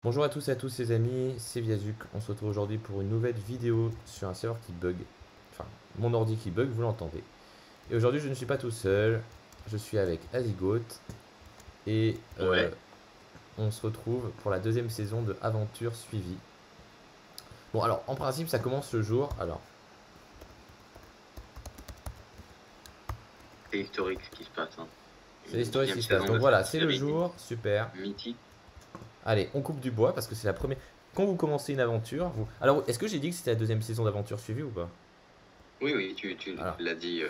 Bonjour à tous et à tous les amis, c'est Viazuk. On se retrouve aujourd'hui pour une nouvelle vidéo sur un serveur qui bug. Enfin, mon ordi qui bug, vous l'entendez. Et aujourd'hui, je ne suis pas tout seul. Je suis avec Azigoth. Et Ouais, on se retrouve pour la deuxième saison de Aventure Suivie. Bon, alors, en principe, ça commence le jour. Alors, c'est historique ce qui se passe. Hein. c'est Une l'historique deuxième qui se passe. saison Donc de voilà, cette c'est le série jour. Super. mythique. Allez, on coupe du bois parce que c'est la première. Quand vous commencez une aventure, vous. Alors, est-ce que j'ai dit que c'était la deuxième saison d'Aventure Suivie ou pas? Oui, oui, tu Alors, l'as dit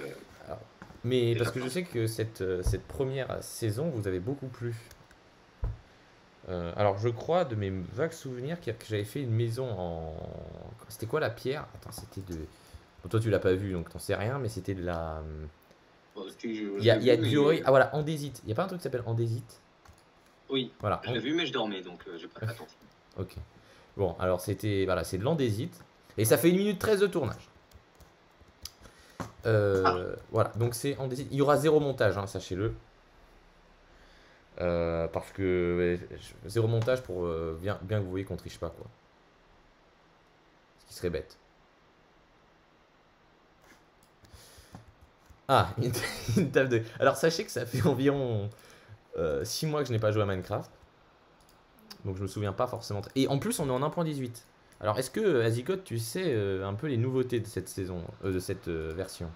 Alors, mais déjà parce que je plein. sais que cette première saison vous avez beaucoup plu. Alors je crois de mes vagues souvenirs que j'avais fait une maison en... C'était quoi la pierre? Attends, c'était de... Bon, toi tu l'as pas vu donc t'en sais rien, mais c'était de la... Bon, si je, Il je y a, l'ai il y a vu, diorite. mais Ah voilà, andésite. Il y a pas un truc qui s'appelle andésite? oui, Voilà. je l'ai vu, mais je dormais, donc j'ai pas fait attention. Ok. Bon, alors c'était... Voilà, c'est de l'andésite. Et ça fait 1 minute 13 de tournage. Ah, Voilà, donc c'est andésite. Il y aura zéro montage, hein, sachez-le. Parce que ouais, zéro montage pour bien que vous voyez qu'on triche pas quoi. Ce qui serait bête. Ah, une table de. Alors sachez que ça fait environ 6 mois que je n'ai pas joué à Minecraft. Donc je me souviens pas forcément. Et en plus on est en 1.18. Alors est-ce que Azicote tu sais un peu les nouveautés de cette saison, de cette version?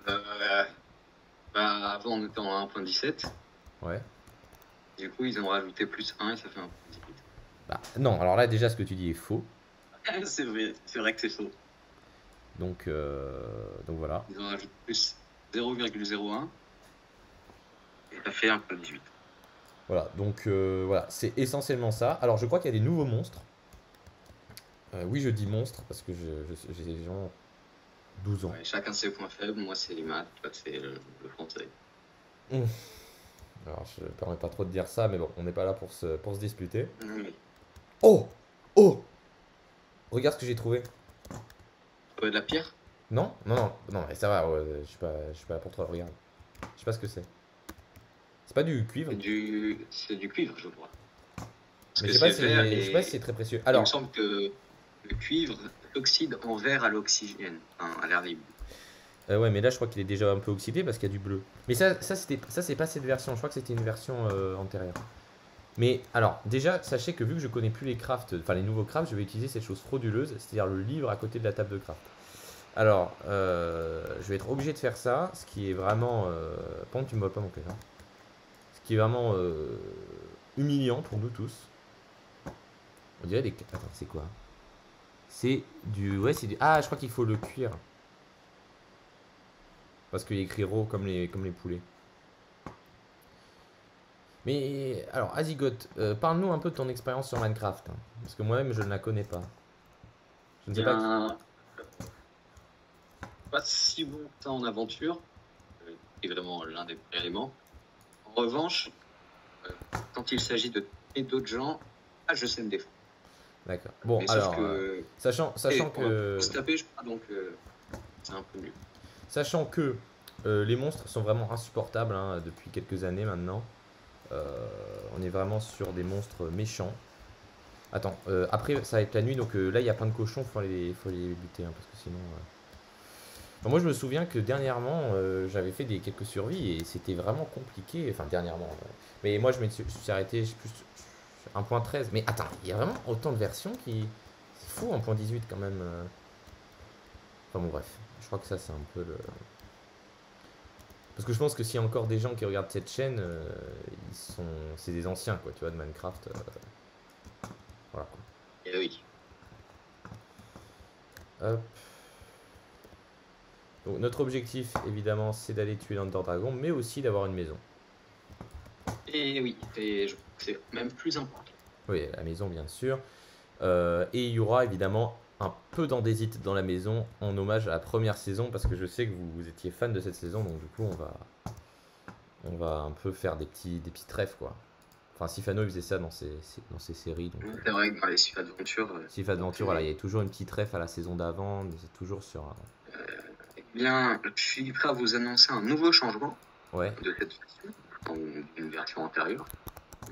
euh, bah, avant on était en 1.17. Ouais. Du coup, ils ont rajouté plus 1 et ça fait 1.18. Bah non, alors là déjà ce que tu dis est faux. C'est vrai que c'est faux. Donc voilà. Ils ont rajouté plus 0,01 et ça fait 1.18. Voilà, donc voilà, c'est essentiellement ça. Alors je crois qu'il y a des nouveaux monstres. Oui, je dis monstres parce que j'ai genre 12 ans. Ouais, chacun ses points faibles. Moi, c'est les maths, toi, c'est le français. Mmh. Alors, je ne permets pas trop de dire ça, mais bon, on n'est pas là pour se disputer. Oui. Oh! Oh! Regarde ce que j'ai trouvé. De la pierre? Non? Non, non, non, mais ça va, ouais, je suis pas là pour toi, regarde. Je sais pas ce que c'est. C'est pas du cuivre, C'est du cuivre, je crois. Parce mais que c'est vert je sais pas si c'est et très précieux. il me Alors, semble que le cuivre s'oxyde en verre à l'oxygène, enfin, à l'air libre. ouais, mais là, je crois qu'il est déjà un peu oxydé parce qu'il y a du bleu. Mais ça c'est pas cette version, je crois que c'était une version antérieure. Mais alors, déjà, sachez que vu que je connais plus les crafts, enfin les nouveaux crafts, je vais utiliser cette chose frauduleuse, c'est-à-dire le livre à côté de la table de craft. Alors, je vais être obligé de faire ça, ce qui est vraiment... Par contre, tu me voles pas mon cœur. Hein. Ce qui est vraiment humiliant pour nous tous. On dirait des... Attends, c'est quoi? C'est du... Ouais, c'est du... Ah, je crois qu'il faut le cuire. Parce qu'il est écrit raw comme les poulets. Mais alors, Azigoth, parle-nous un peu de ton expérience sur Minecraft. Hein, parce que moi-même, je ne la connais pas. Je ne sais pas qui... Bien, pas si bon que ça en aventure, c'est vraiment l'un des éléments. En revanche, euh, quand il s'agit de tuer d'autres gens, ah, je sais me défendre. D'accord. Bon, Mais sauf alors, que, sachant on va que... se taper, je crois, donc c'est un peu mieux. Sachant que les monstres sont vraiment insupportables hein, depuis quelques années maintenant. On est vraiment sur des monstres méchants. Attends, après ça va être la nuit, donc là il y a plein de cochons, faut les buter, hein, parce que sinon... Enfin, moi je me souviens que dernièrement j'avais fait quelques survies et c'était vraiment compliqué, enfin dernièrement. Mais moi je me suis arrêté, je sais plus, 1.13. Mais attends, il y a vraiment autant de versions qui... C'est fou 1.18 quand même. Enfin bon bref, je crois que ça c'est un peu le... Parce que je pense que s'il y a encore des gens qui regardent cette chaîne, c'est des anciens quoi, tu vois, de Minecraft. Voilà quoi. Et oui. Hop. Donc notre objectif évidemment c'est d'aller tuer l'Ender Dragon, mais aussi d'avoir une maison. Et oui, et je crois que c'est même plus important. Oui, la maison bien sûr. Et il y aura évidemment un peu d'andésite dans la maison en hommage à la première saison parce que je sais que vous étiez fan de cette saison, donc du coup on va un peu faire des petits trèfles quoi. Enfin, Sifano il faisait ça dans ses séries. Donc, C'est vrai que dans les Sif Adventure, Sif Adventure, voilà, il y a toujours une petite ref à la saison d'avant, mais c'est toujours sur. eh bien, je suis prêt à vous annoncer un nouveau changement Ouais, de cette version, dans une version antérieure.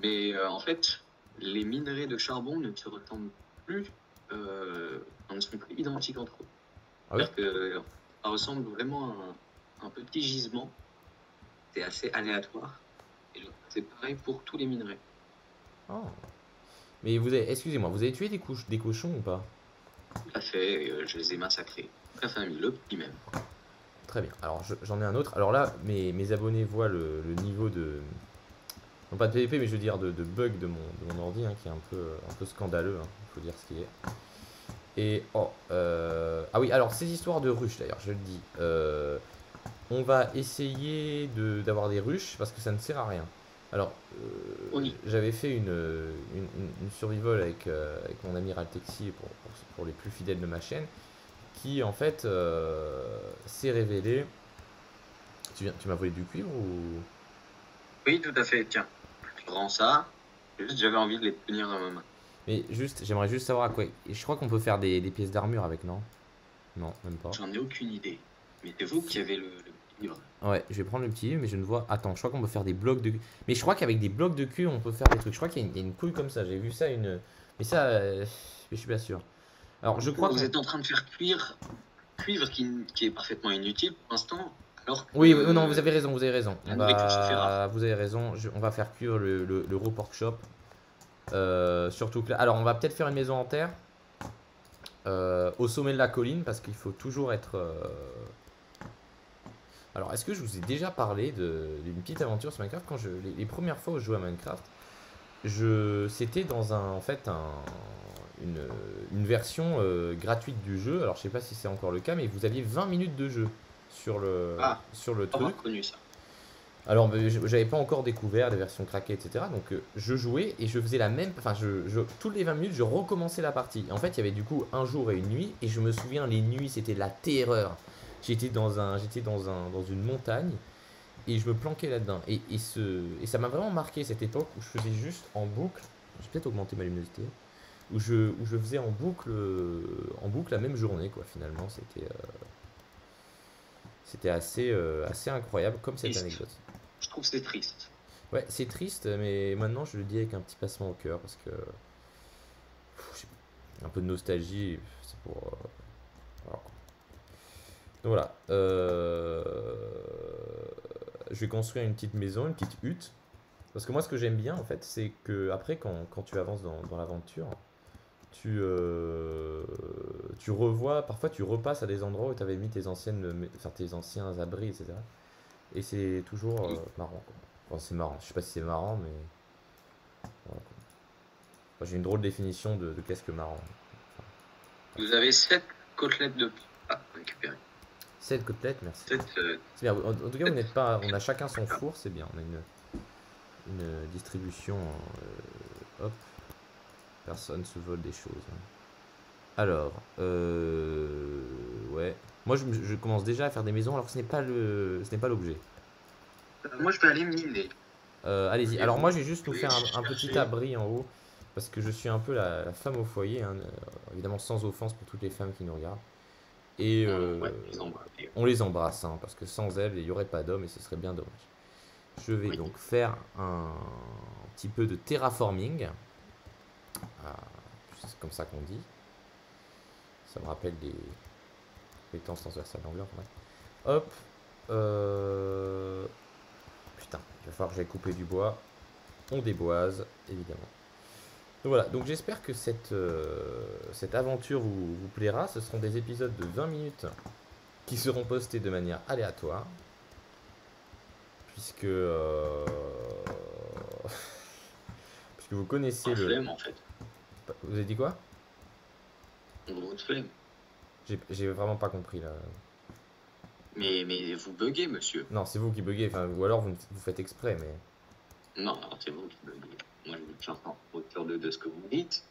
Mais en fait, les minerais de charbon ne se ressemblent plus, ne sont plus identiques entre eux. Ah oui? C'est-à-dire que ça ressemble vraiment à un petit gisement. C'est assez aléatoire. Et c'est pareil pour tous les minerais. Oh. Mais vous avez, excusez-moi, vous avez tué des cochons ou pas? Tout à fait, je les ai massacrés. Toute la famille, le petit même. Très bien. Alors j'en ai un autre. Alors là, mes abonnés voient le niveau de, non pas de PVP, mais je veux dire de bug de mon ordi, hein, qui est un peu scandaleux, hein, il faut dire ce qu'il est. Et oh, ah oui, alors ces histoires de ruches d'ailleurs, je le dis. On va essayer d'avoir des ruches parce que ça ne sert à rien. Alors, Oui. j'avais fait une survival avec mon ami Raltexi pour les plus fidèles de ma chaîne, qui en fait s'est révélé. Tu m'as volé du cuivre ou. Oui, tout à fait. Tiens, je rends ça. Juste, j'avais envie de les tenir dans ma main. Mais j'aimerais juste savoir à quoi. Je crois qu'on peut faire des pièces d'armure avec, non? Non, même pas. J'en ai aucune idée. Mais c'est vous qui avez le petit livre. Ouais, je vais prendre le petit livre, mais je ne vois. Attends, je crois qu'on peut faire des blocs de. Mais je crois qu'avec des blocs de cul, on peut faire des trucs. Je crois qu'il y a une couille comme ça. J'ai vu ça une. Mais ça, je suis pas sûr. Alors, je crois Vous qu'on. êtes en train de faire cuivre qui est parfaitement inutile pour l'instant. Alors que. Oui, oui, non, vous avez raison, vous avez raison. La nourriture se fait rare. Vous avez raison. On va faire cuire le raw pork chop. Surtout que là. Alors, on va peut-être faire une maison en terre. Au sommet de la colline, parce qu'il faut toujours être. Alors, est-ce que je vous ai déjà parlé d'une petite aventure sur Minecraft quand les premières fois où je jouais à Minecraft, c'était dans en fait une version gratuite du jeu. Alors, je sais pas si c'est encore le cas, mais vous aviez 20 minutes de jeu sur sur le Pas truc. connu ça. Alors, j'avais pas encore découvert les versions craquées, etc. Donc, je jouais et je faisais la même. Enfin, toutes les 20 minutes, je recommençais la partie. En fait, il y avait du coup un jour et une nuit. Et je me souviens, les nuits, c'était la terreur. J'étais dans une montagne et je me planquais là-dedans. Et ça m'a vraiment marqué cette époque où je faisais juste en boucle. J'ai peut-être augmenté ma luminosité. Où je faisais en boucle la même journée, quoi. Finalement, c'était assez incroyable comme cette Triste. anecdote. Je trouve que c'est triste. Ouais, c'est triste, mais maintenant je le dis avec un petit passement au cœur parce que j'ai un peu de nostalgie, c'est pour. Voilà, quoi. Donc voilà. Je vais construire une petite maison, une petite hutte. Parce que moi, ce que j'aime bien en fait, c'est que après, quand tu avances dans l'aventure, tu revois, parfois tu repasses à des endroits où tu avais mis tes anciens abris, etc. Et c'est toujours marrant, quoi. Enfin, c'est marrant, je sais pas si c'est marrant, mais voilà, quoi. Enfin, j'ai une drôle de définition de qu'est-ce que marrant. Enfin, Vous avez 7 côtelettes de à récupérer. 7 côtelettes, merci. 7, C'est bien. En tout cas, vous n'êtes pas. On a chacun son four, c'est bien. On a une distribution. Hop. Personne se vole des choses, hein. Alors, ouais. Moi, je commence déjà à faire des maisons alors que ce n'est pas l'objet. moi, je vais aller miner. Allez-y. Alors moi, je vais juste nous Oui, faire un chercher. petit abri en haut parce que je suis un peu la femme au foyer, hein, évidemment sans offense pour toutes les femmes qui nous regardent. Et Ouais, ils ont brûlé. on les embrasse, hein, parce que sans elles, il n'y aurait pas d'hommes et ce serait bien dommage. Je vais Oui. donc faire un petit peu de terraforming. Ah, c'est comme ça qu'on dit. Ça me rappelle des compétences transversales d'anglais. Enfin, hop. Putain, il va falloir que j'aille couper du bois. On déboise, évidemment. Donc voilà, donc j'espère que cette aventure vous plaira. Ce seront des épisodes de 20 minutes qui seront postés de manière aléatoire. Puisque, puisque vous connaissez Un flemme, en fait. Vous avez dit quoi? Gros flemme. J'ai vraiment pas compris là. Mais vous buguez, monsieur. Non, c'est vous qui buguez, enfin, ou alors vous faites exprès, mais. Non, c'est vous qui buguez. Moi, je suis en hauteur de ce que vous dites.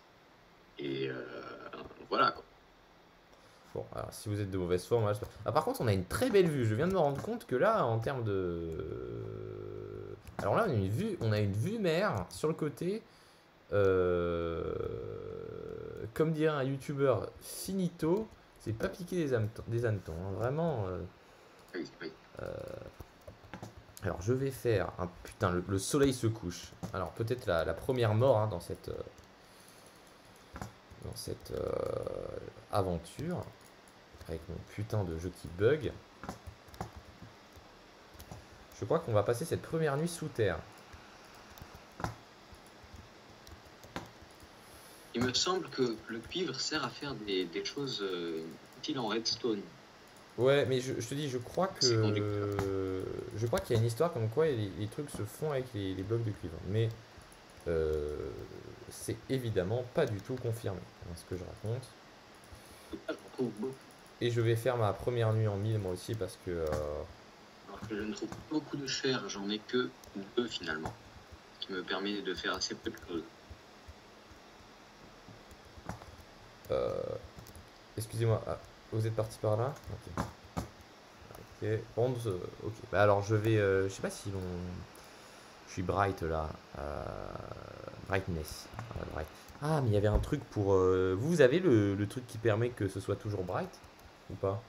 Et voilà, quoi. Bon, alors si vous êtes de mauvaise foi, moi, ah, par contre, on a une très belle vue. Je viens de me rendre compte que là, en termes de. Alors là, on a une vue mer sur le côté. Comme dirait un youtubeur finito, c'est pas piquer des hannetons, hein. Vraiment. Oui, oui. Alors je vais faire un putain, le soleil se couche. Alors peut-être la première mort hein, dans cette aventure avec mon putain de jeu qui bug. Je crois qu'on va passer cette première nuit sous terre. Il me semble que le cuivre sert à faire des choses utiles en redstone. Ouais, mais je te dis, je crois C'est conducteur. que je crois qu'il y a une histoire comme quoi les trucs se font avec les blocs de cuivre. Mais euh, c'est évidemment pas du tout confirmé hein, ce que je raconte. J'en trouve beaucoup. Et je vais faire ma première nuit en 1000 moi aussi parce que Alors que je ne trouve pas beaucoup de fer, j'en ai que 2 finalement. Ce qui me permet de faire assez peu de choses. euh, excusez-moi, ah, vous êtes parti par là? Ok. Ok. Bronze, ok. Bah alors je vais, je sais pas si l'on, je suis bright là, brightness. Bright. Ah mais il y avait un truc pour, vous avez le truc qui permet que ce soit toujours bright ou pas?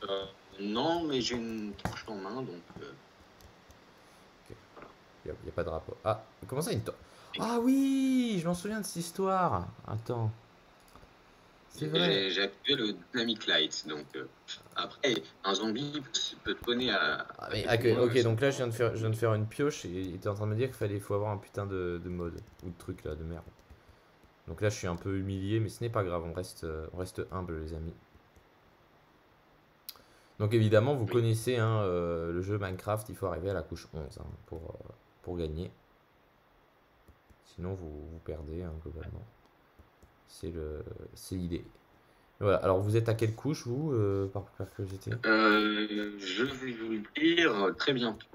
Euh, non, mais j'ai une torche en main, donc Ok. Il y a pas de rapport. Ah, comment ça une torche? et Ah oui, je m'en souviens de cette histoire. Attends, c'est vrai. j'ai activé le Dynamic Light. Donc après, un zombie peut te donner Ah, à mais, quelques mois ok, sans donc là pouvoir. je viens de faire une pioche et t'es en train de me dire qu'il fallait faut avoir un putain de mode ou de truc là de merde. Donc là je suis un peu humilié mais ce n'est pas grave, on reste humble les amis. Donc évidemment vous Oui. connaissez hein, le jeu Minecraft, il faut arriver à la couche 11 hein, pour gagner. Sinon vous perdez hein, globalement. C'est l'idée. Voilà, alors vous êtes à quelle couche vous, par curiosité? Je vais vous le dire très bientôt,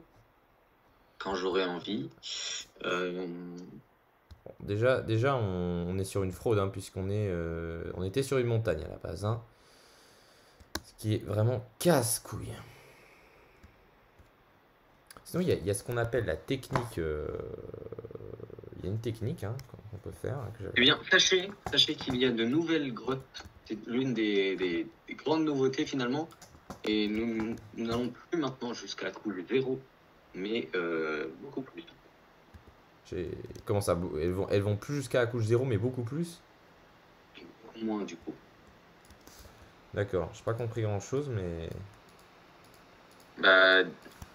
quand j'aurai envie. Euh, Bon, déjà on est sur une fraude hein, puisqu'on est, on était sur une montagne à la base. Hein. Ce qui est vraiment casse-couille. Sinon, il y a ce qu'on appelle la technique. Il y a une technique hein, qu'on peut faire. Hein, eh bien, sachez qu'il y a de nouvelles grottes. C'est l'une des grandes nouveautés finalement. Et nous n'allons plus maintenant jusqu'à la couche 0, mais beaucoup plus. Comment ça? Elles vont plus jusqu'à la couche 0, mais beaucoup plus? Et beaucoup moins du coup. D'accord, j'ai pas compris grand-chose, mais... Bah,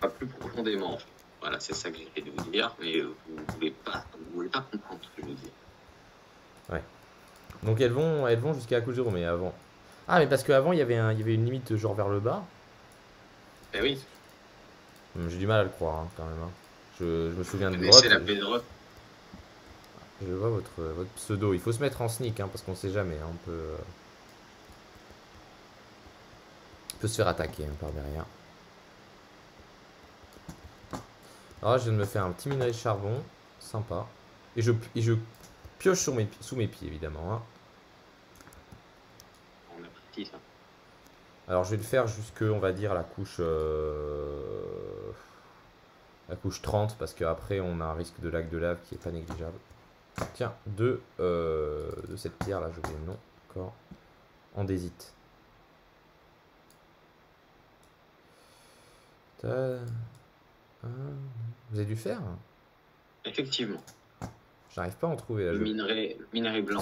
pas plus profondément en fait. Voilà, c'est ça que j'ai de vous dire, mais vous voulez pas comprendre ce que je veux dire. Ouais. Donc elles vont jusqu'à la couche 0, mais avant... Ah, mais parce qu'avant, il y avait une limite genre vers le bas. Eh oui, J'ai du mal à le croire, hein, quand même. Hein. Je me souviens vous de connaissez grotte. la bedrock. Je vois votre pseudo. Il faut se mettre en sneak, hein, parce qu'on sait jamais. Hein, on peut se faire attaquer hein, par derrière. Alors là, je viens de me faire un petit minerai de charbon. Sympa. Et je pioche sous mes pieds, évidemment. Hein. On apprécie ça. Alors, je vais le faire jusque, on va dire, la couche 30, parce qu'après, on a un risque de lac de lave qui est pas négligeable. Tiens, de cette pierre, là, j'ai oublié le nom. Encore. Andésite. Vous avez du fer? Effectivement, J'arrive pas à en trouver là. le minerai blanc.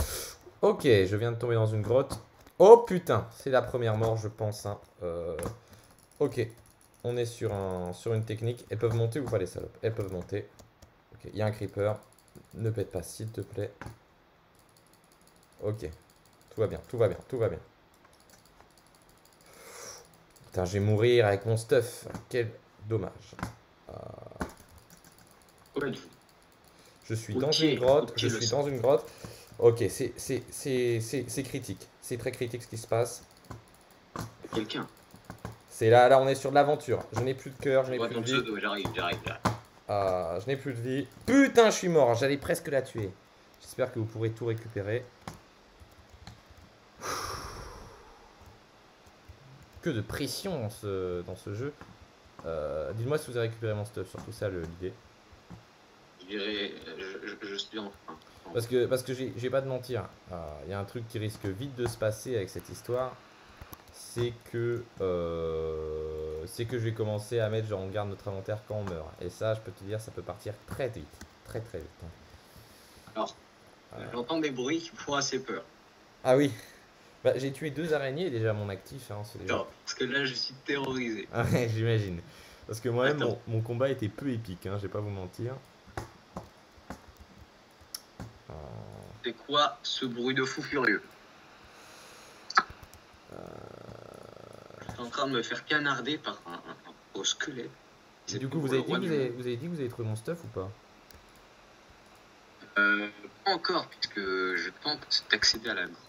Ok, je viens de tomber dans une grotte. Oh putain, c'est la première mort, je pense. Hein. Ok, on est sur une technique. Elles peuvent monter ou pas les salopes? Elles peuvent monter. Ok, il y a un creeper. Ne pète pas, s'il te plaît. Ok, tout va bien, tout va bien, tout va bien. Putain, je vais mourir avec mon stuff. Quel dommage. Où êtes-vous? Je suis dans une Routier, grotte. routier Je le suis sang. dans une grotte. Ok, c'est critique. C'est très critique ce qui se passe. Quelqu'un. C'est là, on est sur de l'aventure. Je n'ai plus de cœur, je Je n'ai vois plus ton de vie. pseudo, j'arrive. Je n'ai plus de vie. Putain, je suis mort. J'allais presque la tuer. J'espère que vous pourrez tout récupérer. Que de pression dans ce jeu. Dites-moi si vous avez récupéré mon stuff. Surtout ça, l'idée. Je dirais, je suis en train. Parce que je vais pas te mentir. Il y a un truc qui risque vite de se passer avec cette histoire. C'est que c'est que je vais commencer à mettre genre on garde notre inventaire quand on meurt. Et ça, je peux te dire, ça peut partir très vite. Très très vite, hein. Alors, j'entends des bruits qui me font assez peur. Ah oui. Bah, j'ai tué 2 araignées déjà à mon actif, hein, c'est déjà... Alors, parce que là, je suis terrorisé. Ah ouais, j'imagine. Parce que moi-même, Attends. mon combat était peu épique, hein, je vais pas vous mentir. C'est quoi ce bruit de fou furieux? Je suis en train de me faire canarder par un gros squelette. Et du coup, vous avez dit que vous avez trouvé mon stuff ou pas? Pas encore, puisque je tente d'accéder à la grotte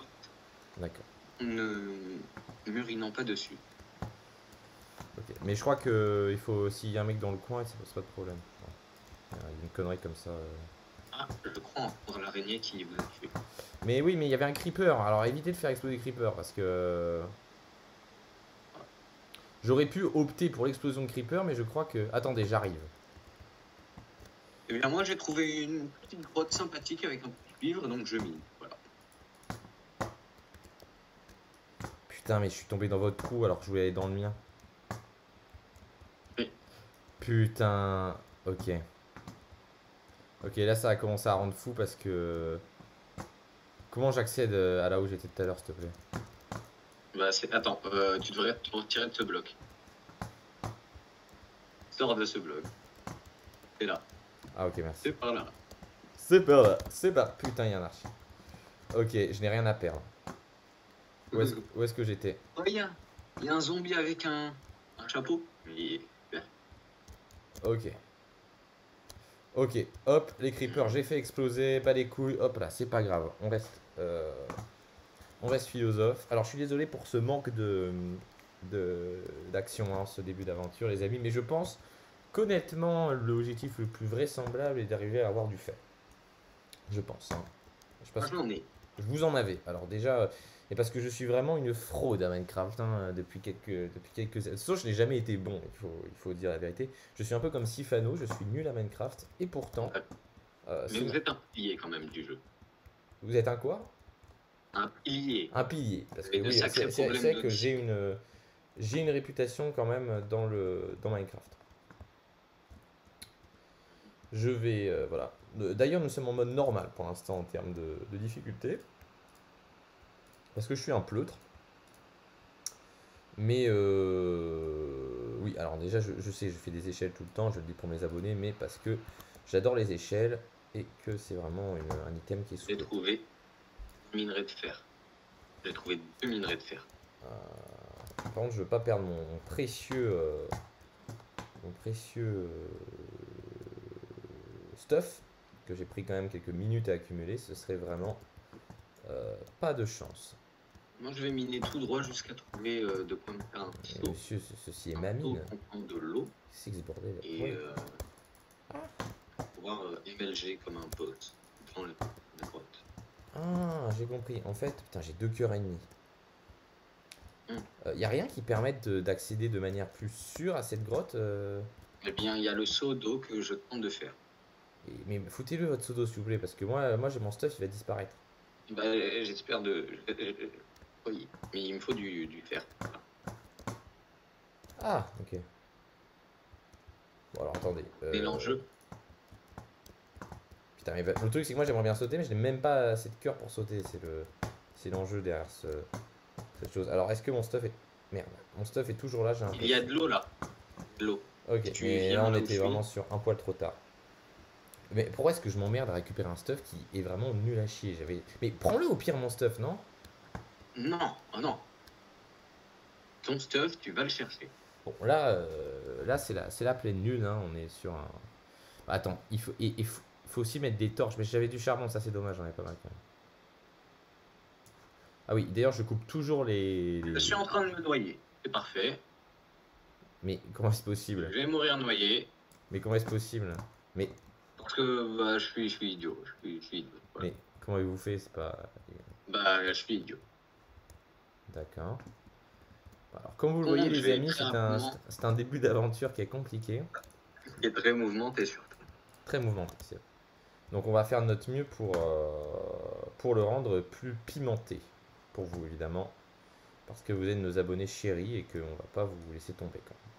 D'accord. en ne m'urinant pas dessus. Ok. Mais je crois que il faut s'il y a un mec dans le coin, ça pose pas de problème. Ouais. Il y a une connerie comme ça. Ah, je crois encore l'araignée qui vous a tué. Mais oui, mais il y avait un creeper. Alors évitez de faire exploser les creepers parce que j'aurais pu opter pour l'explosion de creeper, mais je crois que. Attendez, j'arrive. Eh bien, moi, j'ai trouvé une petite grotte sympathique avec un petit cuivre, donc je mine. Voilà. Putain, mais je suis tombé dans votre trou alors que je voulais aller dans le mien. Oui. Putain. Ok. Ok, là ça a commencé à rendre fou parce que. Comment j'accède à là où j'étais tout à l'heure, s'il te plaît? Bah, attends, tu devrais te retirer de ce bloc. Sors de ce bloc. C'est là. Ah, ok, merci. C'est par là. C'est pas là. C'est pas. Putain, il y a un archi. Ok, je n'ai rien à perdre. Où est-ce que j'étais? Oh, il y a un zombie avec un chapeau. Il est vert. Ok. Ok, hop, les creepers, j'ai fait exploser, pas les couilles, hop là, c'est pas grave, on reste philosophe. Alors je suis désolé pour ce manque d'action, hein, ce début d'aventure les amis, mais je pense qu'honnêtement l'objectif le plus vraisemblable est d'arriver à avoir du fer. Je pense, hein. Je pense que Franchement, on est. vous en avez. Alors déjà, et parce que je suis vraiment une fraude à Minecraft, hein, depuis quelques années. Sauf que je n'ai jamais été bon, il faut dire la vérité. Je suis un peu comme Sifano, je suis nul à Minecraft, et pourtant... Mais vous êtes un pilier quand même du jeu. Vous êtes un quoi? Un pilier. Un pilier. Parce que Avec de oui, sacrés problèmes c'est de que discipline. j'ai une réputation quand même dans Minecraft. Je vais... voilà. D'ailleurs, nous sommes en mode normal pour l'instant en termes de difficulté. Parce que je suis un pleutre. Mais oui, alors déjà, je sais, je fais des échelles tout le temps, je le dis pour mes abonnés, mais parce que j'adore les échelles et que c'est vraiment un item qui est J'ai souvent. trouvé un minerai de fer. J'ai trouvé 2 minerais de fer. Par contre, je veux pas perdre mon précieux stuff que j'ai pris quand même quelques minutes à accumuler. Ce serait vraiment pas de chance. Moi, je vais miner tout droit jusqu'à trouver de quoi me faire un seau. Monsieur, ceci est ma mine. Contenant de l'eau Qu'est-ce que c'est ce bordel? et Ouais. pouvoir MLG comme un pote dans la grotte. Ah, j'ai compris. En fait, putain, j'ai 2 cœurs et demi. Hmm. Y a rien qui permette d'accéder de manière plus sûre à cette grotte Eh bien, il y a le seau d'eau que je tente de faire. mais foutez-le votre pseudo s'il vous plaît, parce que moi j'ai mon stuff, il va disparaître. Bah, j'espère de. Oui, mais il me faut du fer. Ah, ok. Bon, alors attendez. Et l'enjeu, Putain, mais le truc c'est que moi j'aimerais bien sauter, mais je n'ai même pas assez de cœur pour sauter. C'est l'enjeu derrière cette chose. Alors, est-ce que mon stuff est. Merde, mon stuff est toujours là, j'ai il y a de l'eau là. De l'eau. Ok, Tu mais viens là on là où était je vraiment suis. sur un poil trop tard. Mais pourquoi est-ce que je m'emmerde à récupérer un stuff qui est vraiment nul à chier? Mais prends-le au pire mon stuff, non? Non, oh non. Ton stuff, tu vas le chercher. Bon, là c'est la pleine lune, hein, on est sur un... Attends, il faut aussi mettre des torches, mais j'avais du charbon, ça c'est dommage, j'en ai pas mal quand même. Ah oui, d'ailleurs je coupe toujours Je suis en train de me noyer. C'est parfait. Mais comment est-ce possible? Je vais mourir noyé. Mais comment est-ce possible? Mais, Parce que bah, je suis idiot. Je suis idiot. Voilà. mais comment avez-vous fait? C'est pas... Bah, je suis idiot. D'accord. Alors comme vous le Donc, voyez je les vais amis, très rapidement- c'est un début d'aventure qui est compliqué. qui est très mouvementé surtout. Très mouvementé. Donc on va faire notre mieux pour le rendre plus pimenté. Pour vous évidemment. Parce que vous êtes nos abonnés chéris et qu'on va pas vous laisser tomber quand même.